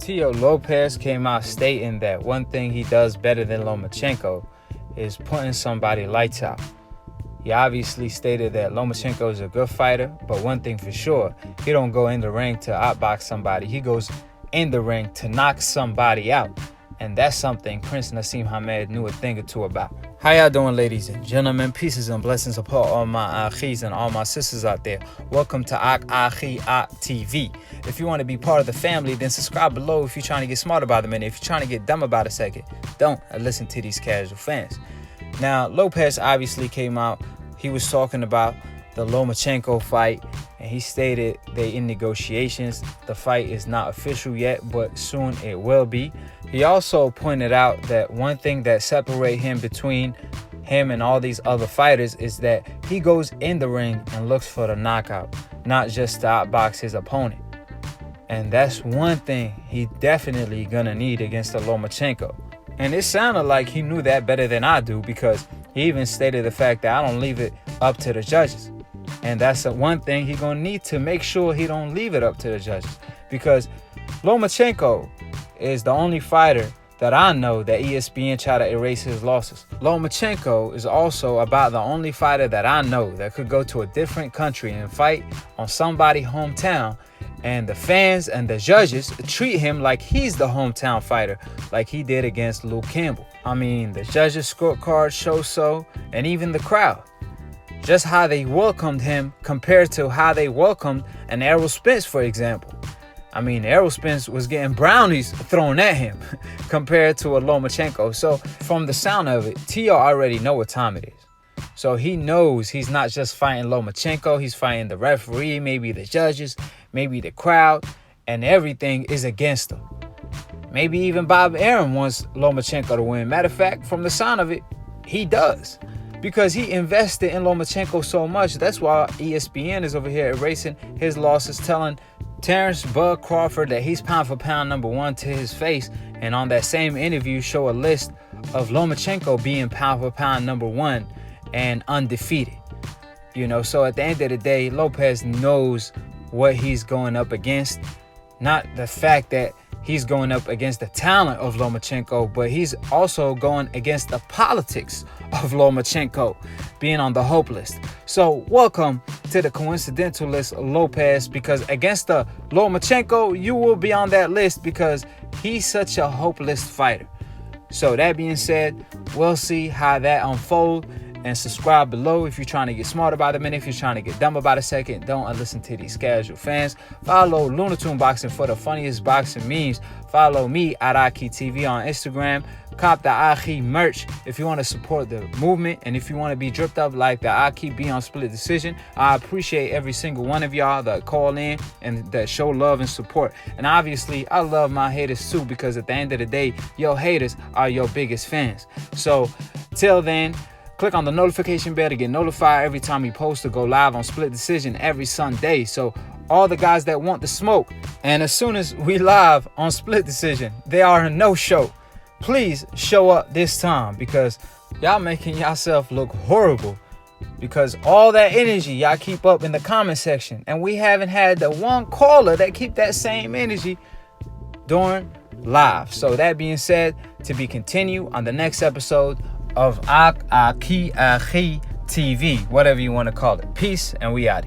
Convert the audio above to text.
Teo Lopez came out stating that one thing he does better than Lomachenko is putting somebody lights out. He obviously stated that Lomachenko is a good fighter, but one thing for sure, he don't go in the ring to outbox somebody. He goes in the ring to knock somebody out. And that's something Prince Naseem Hamed knew a thing or two about. How y'all doing, ladies and gentlemen? Pieces and blessings upon all my Akhis and all my sisters out there. Welcome to Akhi TV. If you want to be part of the family, then subscribe below if you're trying to get smart about a minute. If you're trying to get dumb about a second, don't listen to these casual fans. Now, Lopez obviously came out. He was talking about the Lomachenko fight, and he stated they in negotiations. The fight is not official yet, but soon it will be. He also pointed out that one thing that separates him between him and all these other fighters is that he goes in the ring and looks for the knockout, not just to outbox his opponent. And that's one thing he definitely gonna need against the Lomachenko. And it sounded like he knew that better than I do, because he even stated the fact that I don't leave it up to the judges. And that's the one thing he's going to need to make sure he don't leave it up to the judges. Because Lomachenko is the only fighter that I know that ESPN try to erase his losses. Lomachenko is also about the only fighter that I know that could go to a different country and fight on somebody's hometown, and the fans and the judges treat him like he's the hometown fighter, like he did against Luke Campbell. I mean, the judges' scorecard shows so, and even the crowd. Just how they welcomed him compared to how they welcomed an Errol Spence, for example. I mean, Errol Spence was getting brownies thrown at him compared to a Lomachenko. So from the sound of it, Teo already know what time it is. So he knows he's not just fighting Lomachenko, he's fighting the referee, maybe the judges, maybe the crowd, and everything is against him. Maybe even Bob Arum wants Lomachenko to win. Matter of fact, from the sound of it, he does. Because he invested in Lomachenko so much. That's why ESPN is over here erasing his losses, telling Terrence Bud Crawford that he's pound for pound #1 to his face. And on that same interview, show a list of Lomachenko being pound for pound #1 and undefeated. You know, so at the end of the day, Lopez knows what he's going up against. Not the fact that he's going up against the talent of Lomachenko, but he's also going against the politics of Lomachenko being on the hope list. So welcome to the coincidental list, Lopez, because against the Lomachenko, you will be on that list because he's such a hopeless fighter. So that being said, we'll see how that unfolds. And subscribe below if you're trying to get smart about a minute. If you're trying to get dumb about a second, don't listen to these casual fans. Follow Lunatoon Boxing for the funniest boxing memes. Follow me at Akhi TV on Instagram. Cop the Akhi merch if you want to support the movement. And if you want to be dripped up like the Akhi be on Split Decision, I appreciate every single one of y'all that call in and that show love and support. And obviously, I love my haters too, because at the end of the day, your haters are your biggest fans. So till then, click on the notification bell to get notified every time we post or go live on Split Decision every Sunday. So all the guys that want the smoke, and as soon as we live on Split Decision, they are a no-show. Please show up this time, because y'all making yourself look horrible. Because all that energy y'all keep up in the comment section, and we haven't had the one caller that keep that same energy during live. So that being said, to be continued on the next episode of Akhi TV, whatever you want to call it. Peace, and we out.